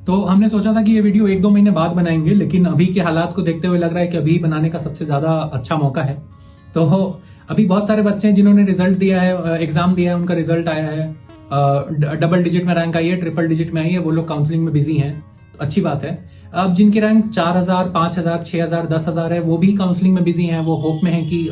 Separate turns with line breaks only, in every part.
तो हमने सोचा था कि ये वीडियो 1-2 महीने बाद बनाएंगे, लेकिन अभी के हालात को देखते हुए लग रहा है कि अभी बनाने का सबसे ज़्यादा अच्छा मौका है। तो अभी बहुत सारे बच्चे हैं जिन्होंने रिजल्ट दिया है, एग्जाम दिया है, उनका रिजल्ट आया है, डबल डिजिट में रैंक आई है, ट्रिपल डिजिट में आई है, वो लोग काउंसलिंग में बिजी हैं, तो अच्छी बात है। अब जिनकी रैंक 4000, 5000, 6000, 10,000 है, वो भी काउंसलिंग में बिजी हैं, वो होप में है कि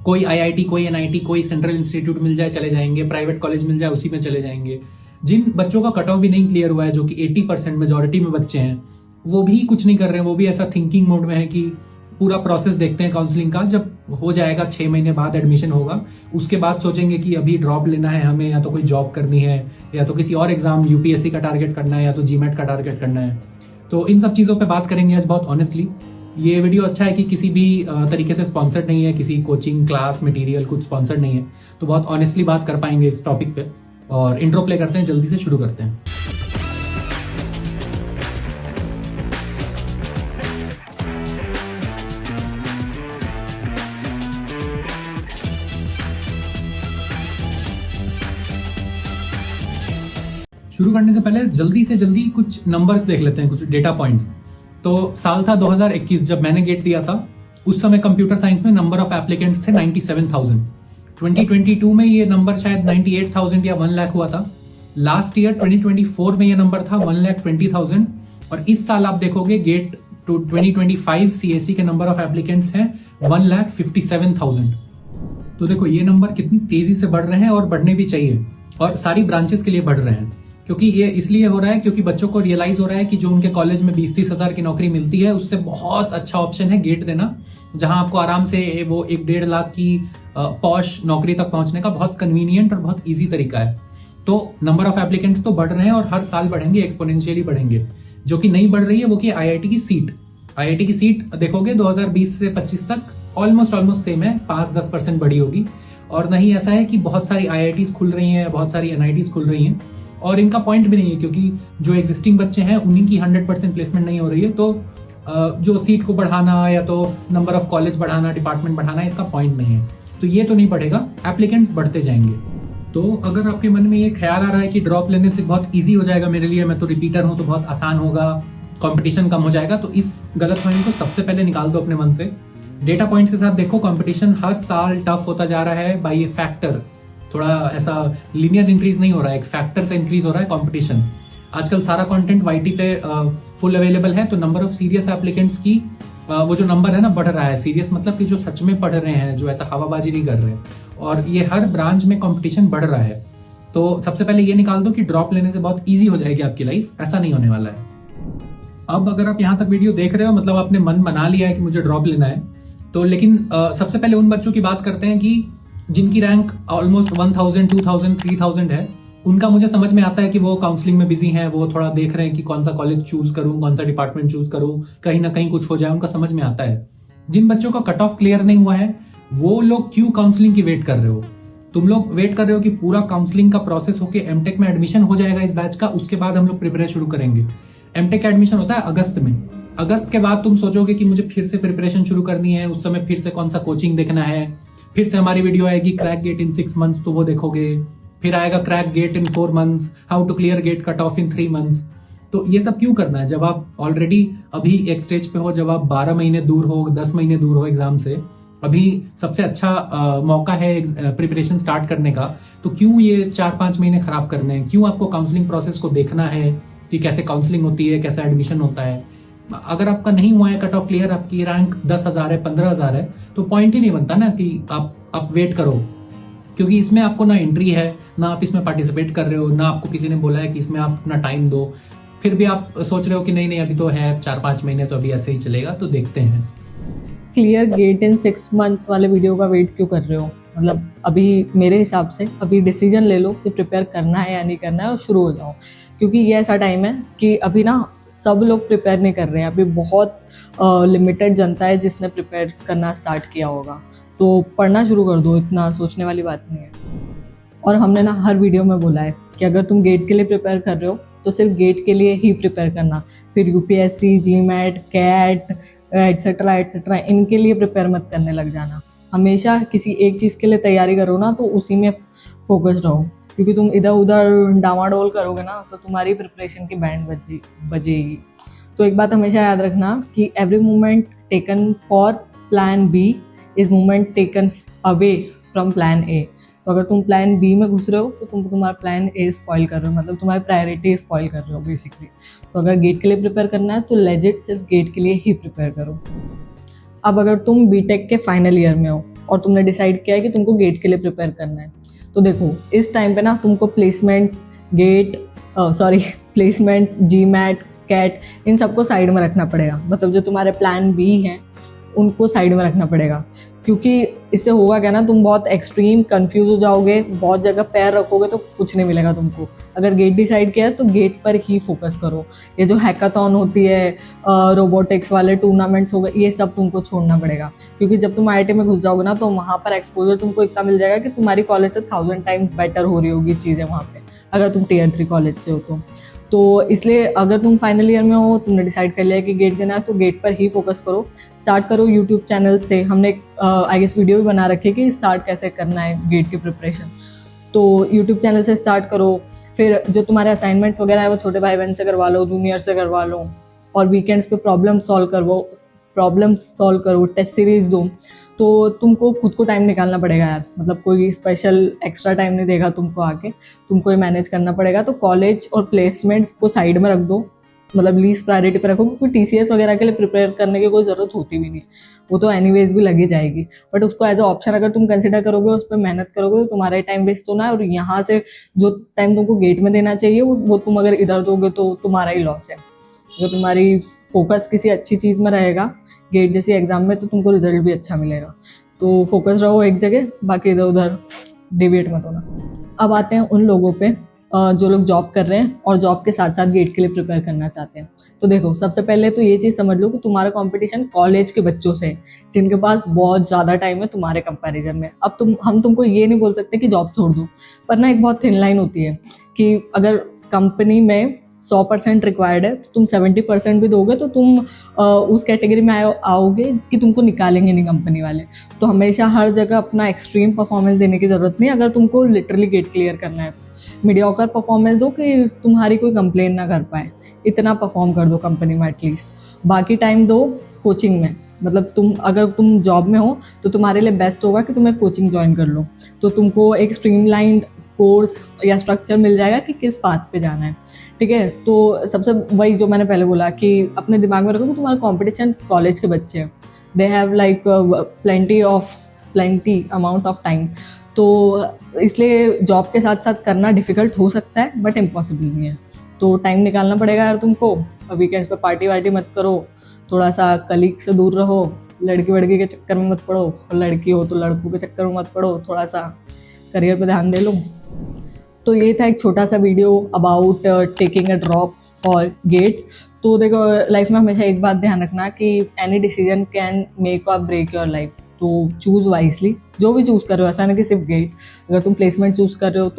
कोई IIT, कोई NIT, कोई सेंट्रल इंस्टीट्यूट मिल जाए, चले जाएंगे, प्राइवेट कॉलेज मिल जाए, उसी में चले जाएंगे। जिन बच्चों का कट ऑफ भी नहीं क्लियर हुआ है, जो कि 80% मेजोरिटी में बच्चे हैं, वो भी कुछ नहीं कर रहे हैं, वो भी ऐसा थिंकिंग मोड में है कि पूरा प्रोसेस देखते हैं काउंसलिंग का, जब हो जाएगा 6 महीने बाद एडमिशन होगा, उसके बाद सोचेंगे कि अभी ड्रॉप लेना है हमें, या तो कोई जॉब करनी है, या तो किसी और एग्जाम UPSC का टारगेट करना है, या तो GMAT का टारगेट करना है। तो इन सब चीज़ों पे बात करेंगे आज बहुत ऑनेस्टली। ये वीडियो अच्छा है कि किसी भी तरीके से स्पॉन्सर्ड नहीं है, किसी कोचिंग क्लास मटेरियल कुछ स्पॉन्सर्ड नहीं है, तो बहुत ऑनेस्टली बात कर पाएंगे इस टॉपिक पे। और इंट्रो प्ले करते हैं, जल्दी से शुरू करते हैं। शुरू करने से पहले जल्दी से जल्दी कुछ नंबर्स देख लेते हैं, कुछ डेटा पॉइंट्स। तो साल था 2021 जब मैंने गेट दिया था, उस समय कंप्यूटर साइंस में नंबर ऑफ एप्लीकेंट्स थे 97,000। 2022 में ये नंबर शायद 98,000 या 1 लाख हुआ था। लास्ट ईयर 2024 में ये नंबर था 1,20,000। और इस साल आप देखोगे गेट 2025 CAC के नंबर ऑफ एप्लीकेंट्स हैं 1,57,000। तो देखो ये नंबर कितनी तेजी से बढ़ रहे हैं, और बढ़ने भी चाहिए, और सारी ब्रांचेस के लिए बढ़ रहे हैं। क्योंकि ये इसलिए हो रहा है क्योंकि बच्चों को रियलाइज हो रहा है कि जो उनके कॉलेज में 20-30 हजार की नौकरी मिलती है, उससे बहुत अच्छा ऑप्शन है गेट देना, जहां आपको आराम से वो 1-1.5 लाख की पॉश नौकरी तक पहुंचने का बहुत कन्वीनियंट और बहुत ईजी तरीका है। तो नंबर ऑफ एप्लीकेंट्स तो बढ़ रहे हैं, और हर साल बढ़ेंगे, एक्सपोनेंशियली बढ़ेंगे। जो कि नहीं बढ़ रही है वो कि IIT की सीट। IIT की सीट देखोगे 2020 से 25 तक ऑलमोस्ट सेम है, 5-10% बढ़ी होगी। और नहीं ऐसा है कि बहुत सारी IITs खुल रही हैं, बहुत सारी NITs खुल रही हैं, और इनका पॉइंट भी नहीं है, क्योंकि जो एग्जिस्टिंग बच्चे हैं उन्हीं की 100% प्लेसमेंट नहीं हो रही है। तो जो सीट को बढ़ाना या तो नंबर ऑफ कॉलेज बढ़ाना, डिपार्टमेंट बढ़ाना, इसका पॉइंट नहीं है। तो ये तो नहीं बढ़ेगा, एप्लीकेंट्स बढ़ते जाएंगे। तो अगर आपके मन में ये ख्याल आ रहा है कि ड्रॉप लेने से बहुत ईजी हो जाएगा मेरे लिए, मैं तो रिपीटर हूँ तो बहुत आसान होगा, कंपटीशन कम हो जाएगा, तो इस गलतफहमी को सबसे पहले निकाल दो अपने मन से। डेटा पॉइंट्स के साथ देखो, कंपटीशन हर साल टफ होता जा रहा है बाय ये फैक्टर। थोड़ा ऐसा लीनियर इंक्रीज नहीं हो रहा है, एक फैक्टर से इंक्रीज हो रहा है कंपटीशन। आजकल सारा कंटेंट YT पे फुल अवेलेबल है, तो नंबर ऑफ सीरियस एप्लीकेंट्स की वो जो नंबर है ना बढ़ रहा है। सीरियस मतलब कि जो सच में पढ़ रहे हैं, जो ऐसा हवाबाजी नहीं कर रहे हैं, और ये हर ब्रांच में कंपटीशन बढ़ रहा है। तो सबसे पहले ये निकाल दो कि ड्रॉप लेने से बहुत ईजी हो जाएगी आपकी लाइफ, ऐसा नहीं होने वाला है। अब अगर आप यहाँ तक वीडियो देख रहे हो, मतलब आपने मन बना लिया है कि मुझे ड्रॉप लेना है, तो लेकिन सबसे पहले उन बच्चों की बात करते हैं कि जिनकी रैंक ऑलमोस्ट 1000, 2000, 3000 है। उनका मुझे समझ में आता है कि वो काउंसलिंग में बिजी हैं, वो थोड़ा देख रहे हैं कि कौन सा कॉलेज चूज करूं, कौन सा डिपार्टमेंट चूज करूं, कहीं ना कहीं कुछ हो जाए, उनका समझ में आता है। जिन बच्चों का कट ऑफ क्लियर नहीं हुआ है, वो लोग क्यों काउंसलिंग की वेट कर रहे हो? तुम लोग वेट कर रहे हो कि पूरा काउंसलिंग का प्रोसेस होके MTech में एडमिशन हो जाएगा इस बैच का, उसके बाद हम लोग प्रिपरेशन शुरू करेंगे। MTech का एडमिशन होता है अगस्त में। अगस्त के बाद तुम सोचोगे कि मुझे फिर से प्रिपरेशन शुरू करनी है, उस समय फिर से कौन सा कोचिंग देखना है, फिर से हमारी वीडियो आएगी क्रैक गेट इन 6 months, तो वो देखोगे। फिर आएगा crack GATE in 4 months, how to clear GATE cut off in 3 months। तो ये सब क्यों करना है जब आप ऑलरेडी अभी एक स्टेज पे हो, जब आप 12 महीने दूर हो, 10 महीने दूर हो एग्जाम से। अभी सबसे अच्छा मौका है प्रिपरेशन स्टार्ट करने का। तो क्यों ये 4-5 महीने खराब करने हैं? क्यों आपको काउंसलिंग प्रोसेस को देखना है कि कैसे काउंसलिंग होती है, कैसा एडमिशन होता है? अगर आपका नहीं हुआ है कट ऑफ क्लियर, आपकी रैंक 10,000 है, 15,000 है, तो पॉइंट ही नहीं बनता ना कि आप वेट करो। क्योंकि इसमें आपको ना एंट्री है, ना आप इसमें पार्टिसिपेट कर रहे हो, ना आपको किसी ने बोला है कि इसमें आप अपना टाइम दो। फिर भी आप सोच रहे हो कि नहीं अभी तो है 4-5 महीने, तो अभी ऐसे ही चलेगा, तो देखते हैं।
क्लियर गेट इन 6 months वाले वीडियो का वेट क्यों कर रहे हो? मतलब अभी मेरे हिसाब से अभी डिसीजन ले लो कि प्रिपेयर करना है या नहीं करना है, और शुरू हो जाओ। क्योंकि ये ऐसा टाइम है कि अभी ना सब लोग प्रिपेयर नहीं कर रहे हैं। अभी बहुत लिमिटेड जनता है जिसने प्रिपेयर करना स्टार्ट किया होगा। तो पढ़ना शुरू कर दो, इतना सोचने वाली बात नहीं है। और हमने ना हर वीडियो में बोला है कि अगर तुम गेट के लिए प्रिपेयर कर रहे हो तो सिर्फ गेट के लिए ही प्रिपेयर करना, फिर UPSC, GMAT, CAT एट्सेट्रा इनके लिए प्रिपेयर मत करने लग जाना। हमेशा किसी एक चीज़ के लिए तैयारी करो ना, तो उसी में फोकस रहो। क्योंकि तुम इधर उधर डामाडोल करोगे ना तो तुम्हारी प्रिपरेशन की बैंड बजेगी। तो एक बात हमेशा याद रखना कि every moment taken for plan B is moment taken away from plan A. तो अगर तुम प्लान बी में घुस रहे हो तो तुम तुम्हारा प्लान ए स्पॉइल कर रहे हो, मतलब तुम्हारी प्रायोरिटी स्पॉइल कर रहे हो बेसिकली। तो अगर गेट के लिए प्रिपेयर करना है तो लेजिट सिर्फ गेट के लिए ही प्रिपेयर करो। अब अगर तुम बीटेक के फाइनल ईयर में हो और तुमने डिसाइड किया है कि तुमको गेट के लिए प्रिपेयर करना है, तो देखो इस टाइम पे ना तुमको प्लेसमेंट, प्लेसमेंट, जीमैट, कैट, इन सबको साइड में रखना पड़ेगा। मतलब जो तुम्हारे प्लान बी हैं उनको साइड में रखना पड़ेगा, क्योंकि इससे होगा क्या ना, तुम बहुत एक्सट्रीम कंफ्यूज हो जाओगे, बहुत जगह पैर रखोगे तो कुछ नहीं मिलेगा तुमको। अगर गेट डिसाइड किया है तो गेट पर ही फोकस करो। ये जो हैकाथॉन होती है, रोबोटिक्स वाले टूर्नामेंट्स हो गए, ये सब तुमको छोड़ना पड़ेगा, क्योंकि जब तुम IIT में घुस जाओगे ना तो वहाँ पर एक्सपोजर तुमको इतना मिल जाएगा कि तुम्हारी कॉलेज से 1000 टाइम्स बेटर हो रही होगी चीज़ें वहाँ पर, अगर तुम Tier 3 कॉलेज से हो तो इसलिए अगर तुम फाइनल ईयर में हो, तुमने डिसाइड कर लिया कि गेट देना है, तो गेट पर ही फोकस करो। स्टार्ट करो यूट्यूब चैनल से। हमने आई गेस वीडियो भी बना रखी है कि स्टार्ट कैसे करना है गेट की प्रिपरेशन। तो यूट्यूब चैनल से स्टार्ट करो। फिर जो तुम्हारे असाइनमेंट्स वगैरह है वो छोटे भाई बहन से करवा लो, जूनियर से करवा लो, और वीकेंड्स पे प्रॉब्लम सॉल्व करो, टेस्ट सीरीज दो। तो तुमको खुद को टाइम निकालना पड़ेगा यार, मतलब कोई स्पेशल एक्स्ट्रा टाइम नहीं देगा तुमको आके, तुमको ये मैनेज करना पड़ेगा। तो कॉलेज और प्लेसमेंट्स को साइड में रख दो, मतलब लीस्ट प्रायोरिटी पे रखो, क्योंकि TCS वगैरह के लिए प्रिपेयर करने की कोई ज़रूरत होती भी नहीं है, वो तो एनीवेज भी लगी जाएगी। बट उसको एज अ ऑप्शन अगर तुम कंसिडर करोगे, उस पर मेहनत करोगे, तो तुम्हारा टाइम वेस्ट होना है, और यहाँ से जो टाइम तुमको गेट में देना चाहिए वो तुम अगर इधर दोगे तो तुम्हारा ही लॉस है। अगर तुम्हारी फोकस किसी अच्छी चीज़ में रहेगा गेट जैसी एग्जाम में, तो तुमको रिजल्ट भी अच्छा मिलेगा। तो फोकस रहो एक जगह, बाकी इधर उधर डिविएट मत होना। अब आते हैं उन लोगों पे जो लोग जॉब कर रहे हैं और जॉब के साथ साथ गेट के लिए प्रिपेयर करना चाहते हैं। तो देखो, सबसे पहले तो ये चीज़ समझ लो कि तुम्हारा कंपटीशन कॉलेज के बच्चों से है, जिनके पास बहुत ज़्यादा टाइम है तुम्हारे कंपैरिजन में। अब हम तुमको ये नहीं बोल सकते कि जॉब छोड़ दो, पर ना एक बहुत थिन लाइन होती है कि अगर कंपनी में 100% रिक्वायर्ड है तो तुम 70% भी दोगे तो तुम उस कैटेगरी में आओगे कि तुमको निकालेंगे नहीं कंपनी वाले। तो हमेशा हर जगह अपना एक्सट्रीम परफॉर्मेंस देने की ज़रूरत नहीं। अगर तुमको लिटरली गेट क्लियर करना है तो मीडियोकर परफॉर्मेंस दो कि तुम्हारी कोई कंप्लेन ना कर पाए, इतना परफॉर्म कर दो कंपनी में एटलीस्ट। बाकी टाइम दो कोचिंग में। मतलब अगर तुम जॉब में हो तो तुम्हारे लिए बेस्ट होगा कि तुम एक कोचिंग ज्वाइन कर लो, तो तुमको एक स्ट्रीमलाइंड कोर्स या स्ट्रक्चर मिल जाएगा कि किस पाथ पे जाना है। ठीक है, तो सबसे वही जो मैंने पहले बोला कि अपने दिमाग में रखो कि तुम्हारा कंपटीशन कॉलेज के बच्चे हैं, they have like plenty amount of time. तो इसलिए जॉब के साथ साथ करना डिफ़िकल्ट हो सकता है, बट इम्पॉसिबल नहीं है। तो टाइम निकालना पड़ेगा यार तुमको। वीकेंड्स पे पार्टी वार्टी मत करो, थोड़ा सा कलीग से दूर रहो, लड़की वड़की के चक्कर में मत पड़ो, और लड़की हो तो लड़कों के चक्कर में मत पड़ो, थोड़ा सा करियर पे ध्यान दे लो। तो ये था एक छोटा सा video about taking a drop for GATE. तो देखो, लाइफ में हमेशा एक बात ध्यान रखना कि एनी डिसीजन कैन मेक और ब्रेक योर लाइफ। तो चूज़ वाइजली, जो भी चूज़ कर रहे हो, ऐसा नहीं कि सिर्फ गेट। अगर तुम प्लेसमेंट चूज़ कर रहे हो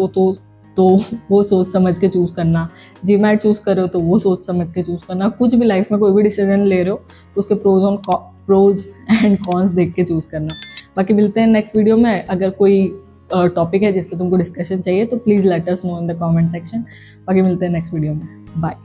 तो वो सोच समझ के चूज़ करना, जीमैट चूज़ कर रहे हो तो वो सोच समझ के चूज़ करना। कुछ भी लाइफ में कोई भी डिसीजन ले रहे हो तो उसके प्रोज एंड कॉन्स देख के चूज़ करना। बाकी मिलते हैं नेक्स्ट वीडियो में। अगर कोई टॉपिक है जिस पर तुमको डिस्कशन चाहिए तो please let us know in the comment section. बाकी मिलते हैं नेक्स्ट वीडियो में। बाय।